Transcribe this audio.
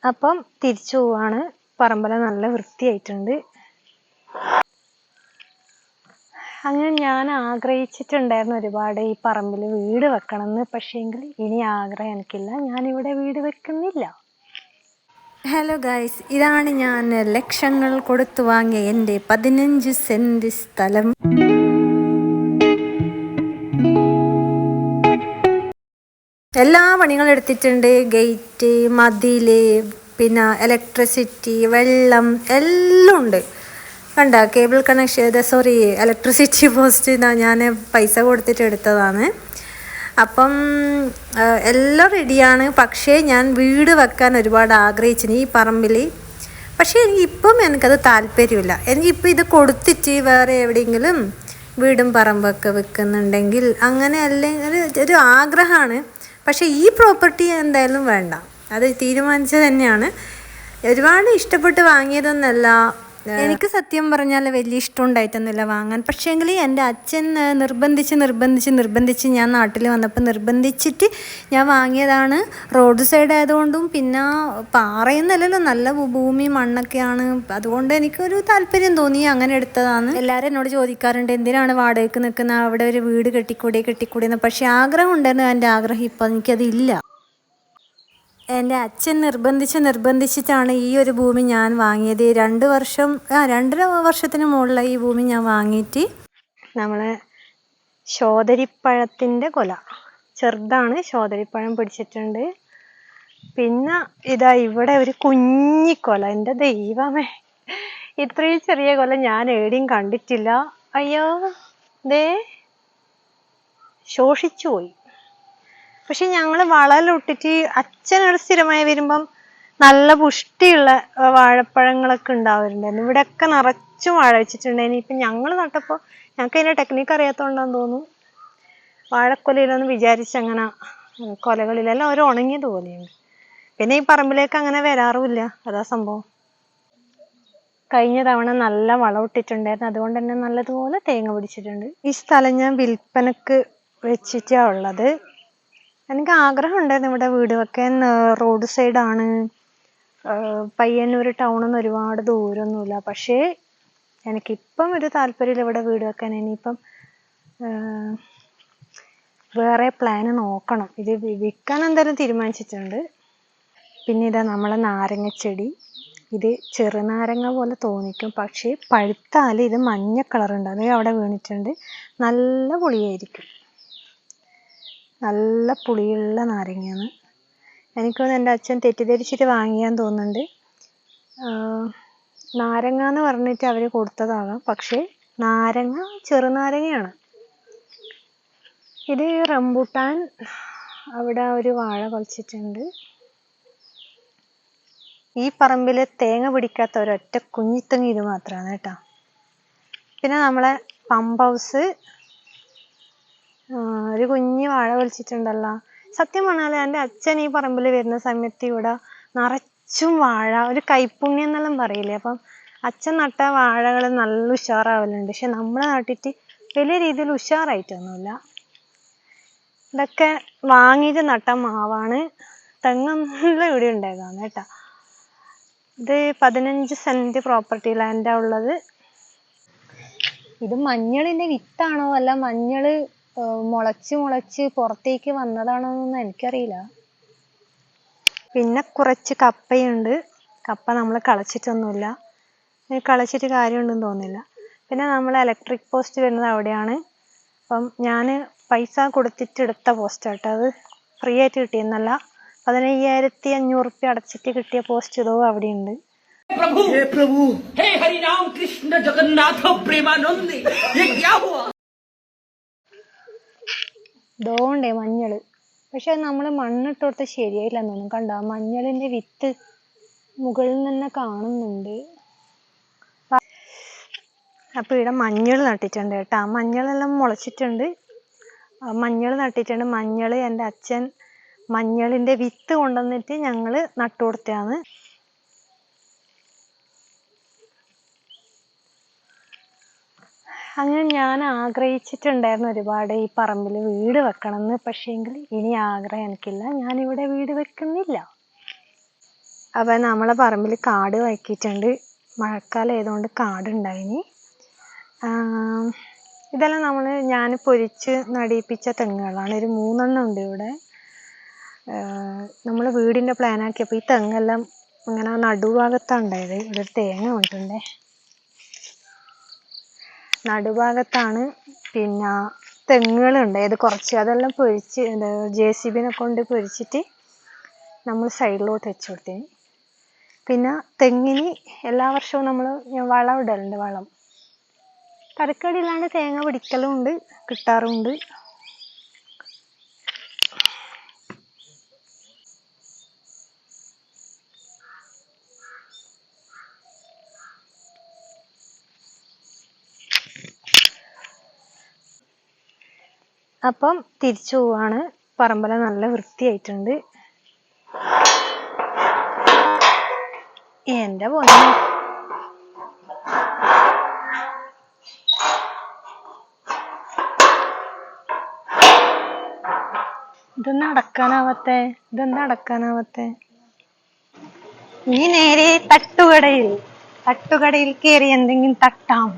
അപ്പം തിരിച്ചു പോവാണ്. പറമ്പെല്ലാം നല്ല വൃത്തിയായിട്ടുണ്ട്. അങ്ങനെ ഞാൻ ആഗ്രഹിച്ചിട്ടുണ്ടായിരുന്നു ഒരുപാട് ഈ പറമ്പിൽ വീട് വെക്കണം എന്ന്. പക്ഷേങ്കിൽ ഇനി ആഗ്രഹം എനിക്കില്ല, ഞാനിവിടെ വീട് വെക്കുന്നില്ല. ഹലോ ഗൈസ്, ഇതാണ് ഞാൻ ലക്ഷങ്ങൾ കൊടുത്തു വാങ്ങിയ എൻ്റെ 15 സെൻറ്റ് സ്ഥലം. എല്ലാ പണികളും എടുത്തിട്ടുണ്ട്. ഗേറ്റ്, മതില്, പിന്നെ ഇലക്ട്രിസിറ്റി, വെള്ളം എല്ലാം ഉണ്ട്. കണ്ട കേബിൾ കണക്ഷൻ, ഇലക്ട്രിസിറ്റി പോസ്റ്റ് ഞാൻ പൈസ കൊടുത്തിട്ട് എടുത്തതാണ്. അപ്പം എല്ലാം റെഡിയാണ്. പക്ഷേ ഞാൻ വീട് വെക്കാൻ ഒരുപാട് ആഗ്രഹിച്ചിന് ഈ പറമ്പിൽ. പക്ഷേ എനിക്കത് താല്പര്യമില്ല. എനിക്കിപ്പോൾ ഇത് കൊടുത്തിട്ട് വേറെ എവിടെയെങ്കിലും വീടും പറമ്പൊക്കെ വെക്കുന്നുണ്ടെങ്കിൽ അങ്ങനെ അല്ലെങ്കിൽ ഒരു ആഗ്രഹമാണ്. പക്ഷേ ഈ പ്രോപ്പർട്ടി എന്തായാലും വേണ്ട, അത് തീരുമാനിച്ചത് തന്നെയാണ്. ഒരുപാട് ഇഷ്ടപ്പെട്ട് വാങ്ങിയതൊന്നല്ല. എനിക്ക് സത്യം പറഞ്ഞാൽ വലിയ ഇഷ്ടം ഉണ്ടായിട്ടൊന്നുമില്ല വാങ്ങാൻ. പക്ഷേങ്കിൽ എൻ്റെ അച്ഛൻ നിർബന്ധിച്ച് ഞാൻ നാട്ടിൽ വന്നപ്പോൾ നിർബന്ധിച്ചിട്ട് ഞാൻ വാങ്ങിയതാണ്. റോഡ് സൈഡ് ആയതുകൊണ്ടും പിന്നെ പാറയൊന്നുമല്ലല്ലോ, നല്ല ഭൂമി മണ്ണൊക്കെയാണ്. അതുകൊണ്ട് എനിക്കൊരു താല്പര്യം തോന്നി, അങ്ങനെ എടുത്തതാണ്. എല്ലാവരും എന്നോട് ചോദിക്കാറുണ്ട് എന്തിനാണ് വാടകയ്ക്ക് നിൽക്കുന്ന, അവിടെ ഒരു വീട് കെട്ടിക്കൂടെയെന്ന്. പക്ഷേ ആഗ്രഹം ഉണ്ടായിരുന്നു. എൻ്റെ ആഗ്രഹം ഇപ്പോൾ എനിക്കതില്ല. എൻ്റെ അച്ഛൻ നിർബന്ധിച്ചിട്ടാണ് ഈ ഒരു ഭൂമി ഞാൻ വാങ്ങിയത്. 2.5 വർഷത്തിന് മുകളിലായി ഈ ഭൂമി ഞാൻ വാങ്ങിയിട്ട്. നമ്മളെ ശോധരിപ്പഴത്തിൻ്റെ കൊല ചെറുതാണ്, ശോധരിപ്പഴം പിടിച്ചിട്ടുണ്ട്. പിന്നെ ഇതാ ഇവിടെ ഒരു കുഞ്ഞിക്കൊല. എൻ്റെ ദൈവമേ, ഇത്രയും ചെറിയ കൊല ഞാൻ എവിടെയും കണ്ടിട്ടില്ല. അയ്യോ, ദേ ശോഷിച്ചു പോയി. പക്ഷെ ഞങ്ങൾ വളമിട്ടിട്ട് അച്ഛനോട് സ്ഥിരമായി വരുമ്പം നല്ല പുഷ്ടിയുള്ള വാഴപ്പഴങ്ങളൊക്കെ ഉണ്ടാവാറുണ്ടായിരുന്നു. ഇവിടെയൊക്കെ നിറച്ചും വാഴ വെച്ചിട്ടുണ്ടായിരുന്നു. ഇപ്പം ഞങ്ങൾ നട്ടപ്പോൾ ഞങ്ങൾക്ക് അതിൻ്റെ ടെക്നിക്ക് അറിയാത്തതുകൊണ്ടാന്ന് തോന്നുന്നു, വാഴക്കൊലയിലൊന്നും വിചാരിച്ചങ്ങനെ കൊലകളിലെല്ലാം ഒരു ഉണങ്ങിയത് പോലെയുണ്ട്. പിന്നെ ഈ പറമ്പിലേക്ക് അങ്ങനെ വരാറുമില്ല, അതാ സംഭവം. കഴിഞ്ഞ തവണ നല്ല വളമിട്ടിട്ടുണ്ടായിരുന്നു, അതുകൊണ്ട് തന്നെ നല്ലതുപോലെ തേങ്ങ പിടിച്ചിട്ടുണ്ട്. ഈ സ്ഥലം ഞാൻ വിൽപ്പനക്ക് വെച്ചിട്ടാണ് ഉള്ളത്. എനിക്ക് ആഗ്രഹം ഉണ്ടായിരുന്നു ഇവിടെ വീട് വെക്കാൻ. റോഡ് സൈഡാണ്, പയ്യന്നൂർ ടൗണിൽ നിന്ന് ഒരുപാട് ദൂരമൊന്നുമില്ല. പക്ഷേ എനിക്കിപ്പം ഒരു താല്പര്യമില്ല ഇവിടെ വീട് വെക്കാൻ. ഇനിയിപ്പം വേറെ പ്ലാന് നോക്കണം. ഇത് വിൽക്കാൻ എന്തായാലും തീരുമാനിച്ചിട്ടുണ്ട്. പിന്നെ ഇതാ നമ്മളെ നാരങ്ങച്ചെടി. ഇത് ചെറുനാരങ്ങ പോലെ തോന്നിക്കും, പക്ഷേ പഴുത്താൽ ഇത് മഞ്ഞ കളറുണ്ട്. അത് അവിടെ വീണിട്ടുണ്ട്. നല്ല പുളിയായിരിക്കും, നല്ല പുളിയുള്ള നാരങ്ങയാണ്. എനിക്കൊന്ന് എൻ്റെ അച്ഛൻ തെറ്റിദ്ധരിച്ചിട്ട് വാങ്ങിയാന്ന് തോന്നുന്നുണ്ട്. നാരങ്ങ എന്ന് പറഞ്ഞിട്ട് അവർ കൊടുത്തതാകാം, പക്ഷേ നാരങ്ങ ചെറുനാരങ്ങയാണ്. ഇത് റംബൂട്ടാൻ. അവിടെ ഒരു വാഴ കൊലച്ചിട്ടുണ്ട്. ഈ പറമ്പിൽ തേങ്ങ പിടിക്കാത്ത ഒരൊറ്റ കുഞ്ഞിത്തെങ്ങ് ഇത് മാത്രമാണ് കേട്ടോ. പിന്നെ നമ്മളെ പമ്പ് ഹൗസ്, ഒരു കുഞ്ഞ് വാഴ കൊലിച്ചിട്ടുണ്ടല്ലോ. സത്യം പറഞ്ഞാൽ എൻ്റെ അച്ഛൻ ഈ പറമ്പിൽ വരുന്ന സമയത്ത് ഇവിടെ നിറച്ചും വാഴ, ഒരു കൈപ്പുണ്യം എന്നെല്ലാം പറയില്ലേ, അപ്പം അച്ഛൻ നട്ട വാഴകൾ നല്ല ഉഷാറാവലുണ്ട്. പക്ഷെ നമ്മൾ നട്ടിട്ട് വലിയ രീതിയിൽ ഉഷാറായിട്ടൊന്നുമില്ല. ഇതൊക്കെ വാങ്ങിയിട്ട് നട്ട മാവാണ്. തെങ്ങെല്ലാം ഇവിടെ ഉണ്ടായതാണ് കേട്ടോ. ഇത് 15 സെൻറ്റ് പ്രോപ്പർട്ടി ലാൻഡാണ് ഉള്ളത്. ഇത് മഞ്ഞളിൻ്റെ വിത്താണോ അല്ല മഞ്ഞൾ മുളച്ച് പുറത്തേക്ക് വന്നതാണോ എന്നൊന്നും എനിക്കറിയില്ല. പിന്നെ കുറച്ച് കപ്പയുണ്ട്. കപ്പ നമ്മൾ കളച്ചിട്ടൊന്നുമില്ല, കളച്ചിട്ട് കാര്യമുണ്ടെന്ന് തോന്നുന്നില്ല. പിന്നെ നമ്മൾ ഇലക്ട്രിക് പോസ്റ്റ് വരുന്നത് അവിടെയാണ്. അപ്പം ഞാൻ പൈസ കൊടുത്തിട്ട് എടുത്ത പോസ്റ്റാട്ടോ, അത് ഫ്രീ ആയിട്ട് കിട്ടിയെന്നല്ല. 15,500 അടച്ചിട്ട് കിട്ടിയ പോസ്റ്റ് ഇതോ അവിടെയുണ്ട്. प्रभु हे हरि राम कृष्ण जगन्नाथ प्रेमानंद ये क्या हुआ? ഇതോണ്ടേ മഞ്ഞള്. പക്ഷെ നമ്മൾ മണ്ണിട്ട് കൊടുത്ത് ശരിയായില്ലെന്ന് തോന്നുന്നു. കണ്ട മഞ്ഞളിന്റെ വിത്ത് മുകളിൽ തന്നെ കാണുന്നുണ്ട്. അപ്പൊ ഇവിടെ മഞ്ഞൾ നട്ടിട്ടുണ്ട് കേട്ടോ. മഞ്ഞളെല്ലാം മുളച്ചിട്ടുണ്ട്, മഞ്ഞൾ നട്ടിട്ടുണ്ട്. മഞ്ഞൾ എൻ്റെ അച്ഛൻ മഞ്ഞളിന്റെ വിത്ത് കൊണ്ടുവന്നിട്ട് ഞങ്ങൾ നട്ടുകൊടുത്തതാണ്. അങ്ങനെ ഞാൻ ആഗ്രഹിച്ചിട്ടുണ്ടായിരുന്നു ഒരുപാട് ഈ പറമ്പിൽ വീട് വെക്കണം എന്ന്. പക്ഷേങ്കിൽ ഇനി ആഗ്രഹം എനിക്കില്ല, ഞാനിവിടെ വീട് വെക്കുന്നില്ല. അപ്പൊ നമ്മളെ പറമ്പിൽ കാട് വയ്ക്കിയിട്ടുണ്ട്. മഴക്കാലം ആയതുകൊണ്ട് കാടുണ്ടായിനി. ഇതെല്ലാം ഞാൻ പൊരിച്ച് നടിയിപ്പിച്ച തെങ്ങുകളാണ്. ഒരു 3 എണ്ണം ഉണ്ട് ഇവിടെ. നമ്മൾ വീടിന്റെ പ്ലാൻ ആക്കിയപ്പോൾ ഈ തെങ്ങെല്ലാം ഇങ്ങനെ നടുഭാഗത്താണ് ഉണ്ടായത്. ഇവിടെ ഒരു തേങ്ങ കൊണ്ടുണ്ടേ, നടുഭാഗത്താണ്. പിന്നെ തെങ്ങുകളുണ്ട്, ഇത് കുറച്ച്, അതെല്ലാം പൊരിച്ച് JCB കൊണ്ട് പൊരിച്ചിട്ട് നമ്മൾ സൈഡിലോട്ട് വെച്ച് കൊടുത്തിന്. പിന്നെ തെങ്ങിന് എല്ലാ വർഷവും ഞാൻ വളം ഇടലുണ്ട്. വളം തരക്കേടില്ലാണ്ട് തേങ്ങ പിടിക്കലും ഉണ്ട്, കിട്ടാറുണ്ട്. അപ്പം തിരിച്ചു പോവാണ്. പറമ്പെല്ലാം നല്ല വൃത്തിയായിട്ടുണ്ട്. എന്റെ പൊന്നേ, ഇതെന്താ അടക്കാനാവത്തെ? ഇനി നേരെ തട്ടുകടയിൽ കയറി എന്തെങ്കിലും തട്ടാം.